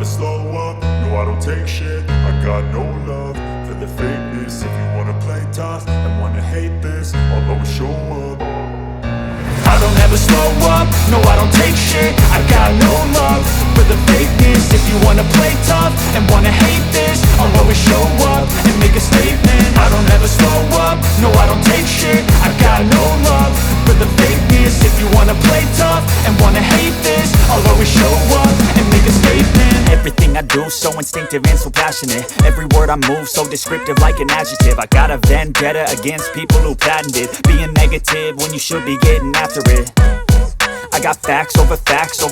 slow up, no I don't take shit. I got no love for the fakeness. If you wanna play tough and wanna hate this, I'll always show up. I don't ever slow up, no I don't take shit. I got no love for the fakeness. If you wanna play tough and wanna hate this, I'll always show up and make a statement. I don't ever slow up, no I don't take shit. I got no love for the fakeness. If you wanna play tough and wanna hate this, I'll always show up and make a statement. Everything I do so instinctive and so passionate. Every word I move so descriptive like an adjective. I got a vendetta against people who patented being negative when you should be getting after it. I got facts over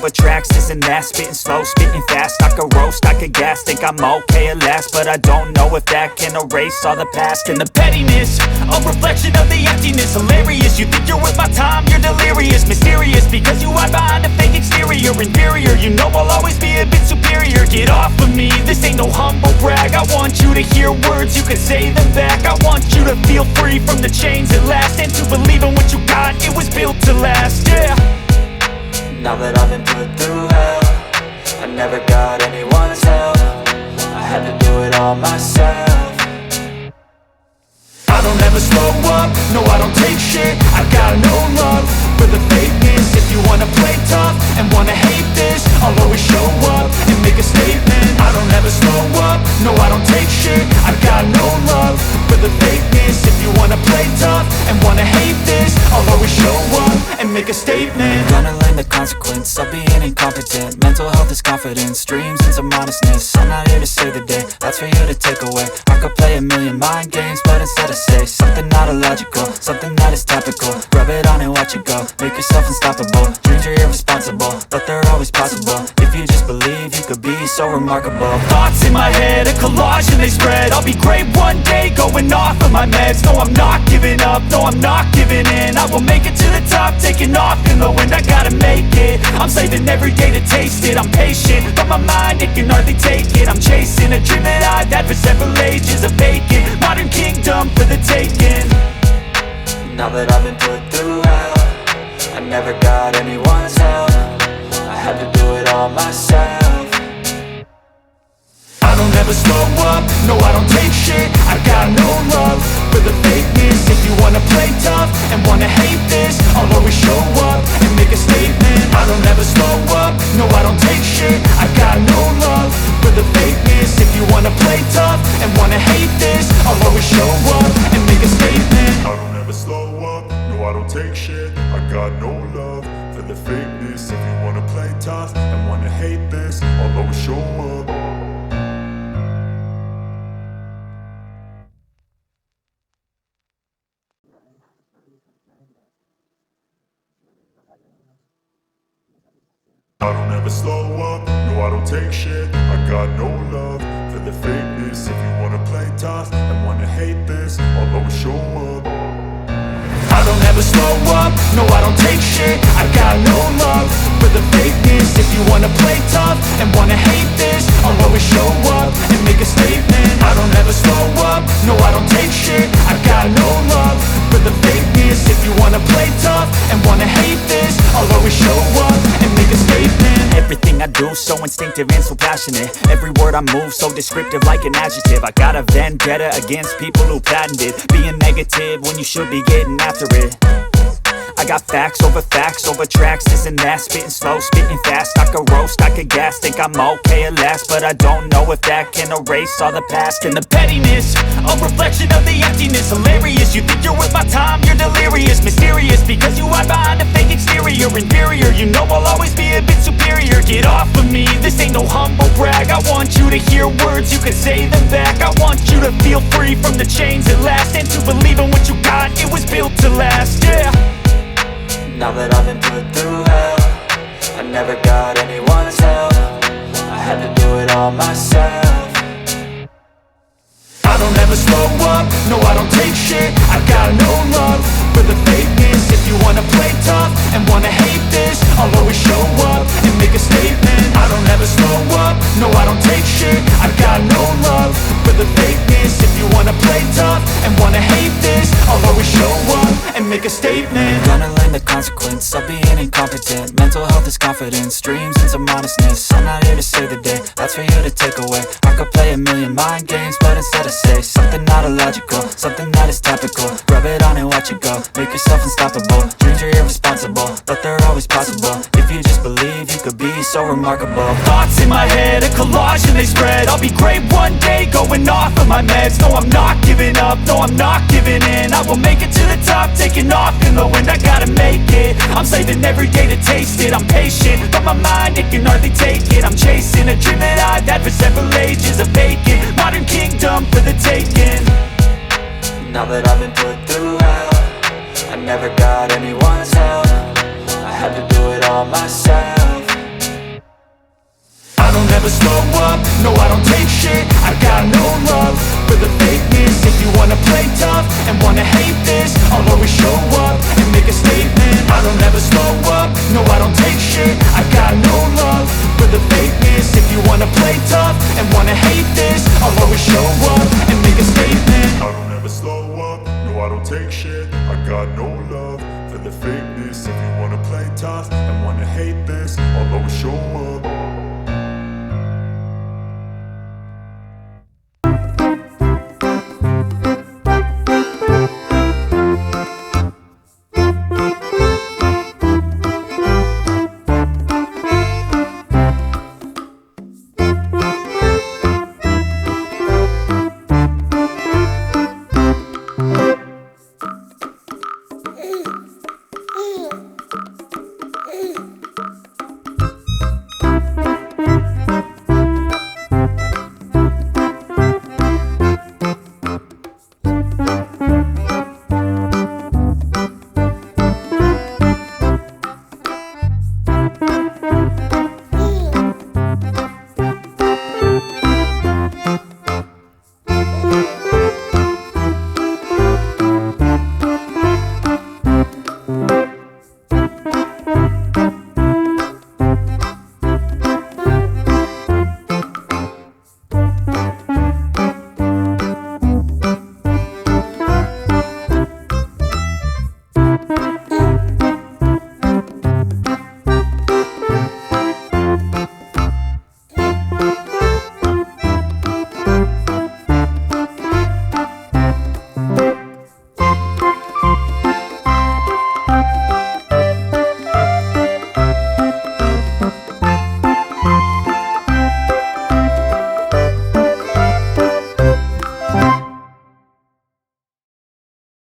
tracks, this and that. Spitting slow, spitting fast, I could roast, I could gas. Think I'm okay at last, but I don't know if that can erase all the past. And the pettiness, a reflection of the emptiness. Hilarious, you think you're worth my time, you're delirious. Mysterious, because you hide behind a fake exterior. Inferior, you know I'll always be a bit superior. Get off of me, this ain't no humble brag. I want you to hear words, you can say them back. I want you to feel free from the chains at last, and to believe in what you got, it was built to last, yeah. Now that I've been put through hell, I never got anyone's help. I had to do it all myself. I don't ever slow up, no I don't take shit. I got no love for the fakeness. If you wanna play tough and wanna hate this, I'll always show up and make a statement. I don't ever slow up, no I don't take shit. I got no love for the fakeness. If you wanna play tough and wanna hate this, I'll always show up and make a statement. Gonna learn the consequence of being incompetent. Mental health is confidence, dreams and some modestness. I'm not here to save the day, that's for you to take away. I could play a million mind games, but instead I say something not illogical, something that is topical. Rub it on and watch it go, make yourself unstoppable. Dreams are irresponsible, but they're always possible. If you just believe, you could be so remarkable. Thoughts in my head, a collage and they spread. I'll be great one day, going off of my meds. No, I'm not giving up, no, I'm not giving in. I will make it to the top, taking off in the wind. I gotta make it, I'm saving every day to taste it. I'm patient, but my mind, it can hardly take it. I'm chasing a dream that I've had for several ages. A vacant, modern kingdom for the taking. Now that I've been put through hell, I never got anyone's help. I had to do it all myself. I don't ever slow up, no I don't take shit. I got no love for the fakeness. If you wanna play tough and wanna hate this, I'll always show up and make a statement. I don't ever slow up, no I don't take shit. I got no love for the fakeness. If you wanna play tough and wanna hate this, I'll always show up and make a statement. I don't ever slow up, no I don't take shit. I got no love for the fakeness. If you wanna play tough and wanna hate this, I'll always show up. I don't ever slow up, no I don't take shit. I got no love for the fakeness. If you wanna play tough and wanna hate this, I'll always show up. I don't ever slow up, no I don't take shit. I got no love for the fakeness. If you wanna play tough and wanna hate this, I'll always show up and make a statement. I don't ever slow up, no I don't take shit. I got no love for the fakeness. If you wanna play tough and wanna hate this, I'll always show up and make a statement. Everything I do so instinctive and so passionate. Every word I move so descriptive like an adjective. I got a vendetta against people who patented being negative when you should be getting after it. I got facts over tracks, this and that. Spitting slow, spitting fast, I could roast, I could gas. Think I'm okay at last, but I don't know if that can erase all the past. And the pettiness, a reflection of the emptiness. Hilarious, you think you're worth my time, you're delirious. Mysterious, because you hide behind a fake exterior. Inferior, you know I'll always be a bit superior. Get off of me, this ain't no humble brag. I want you to hear words, you can say them back. I want you to feel free from the chains at last, and to believe in what you got, it was built to last, yeah. Now that I've been put through hell, I never got anyone's help. I had to do it all myself. I don't ever slow up, no I don't take shit. I got no love for the fakeness. If you wanna play tough and wanna hate this, I'll always show up and make a statement. I don't ever slow up, no I don't take shit. I got no love for the fakeness. If you wanna play tough and wanna hate this, I'll always show up and make a statement. Gonna learn the consequence of being incompetent. Mental health is confidence, dreams and some modestness. I'm not here to save the day, that's for you take away. I could play a million mind games, but instead I say something not illogical, something that is topical. Rub it on and watch it go, make yourself unstoppable. Dreams are irresponsible, but they're always possible. If you just believe, you could be so remarkable. Thoughts in my head, a collage and they spread. I'll be great one day, going off of my meds. No, I'm not giving up, no, I'm not giving in. I will make it to the top, taking off in the wind. I gotta make it, I'm saving every day to taste it. I'm patient, but my mind, it can hardly take it. I'm chasing a dream that I've had for several ages. A vacant, modern kingdom for the taking. Now that I've been put through hell, I never got anyone's help. I had to do it all myself. I don't ever slow up, no I don't take shit. I got no love for the fakeness. If you wanna play tough and wanna hate this, I'll always show up and make a statement. I don't ever slow up, no I don't take shit. I got no love for the fakeness. If you wanna play tough and wanna hate this, I'll always show up and make a statement. I don't ever slow up, no I don't take shit. I got no love for the fakeness. If you wanna play tough and wanna hate this, I'll always show up.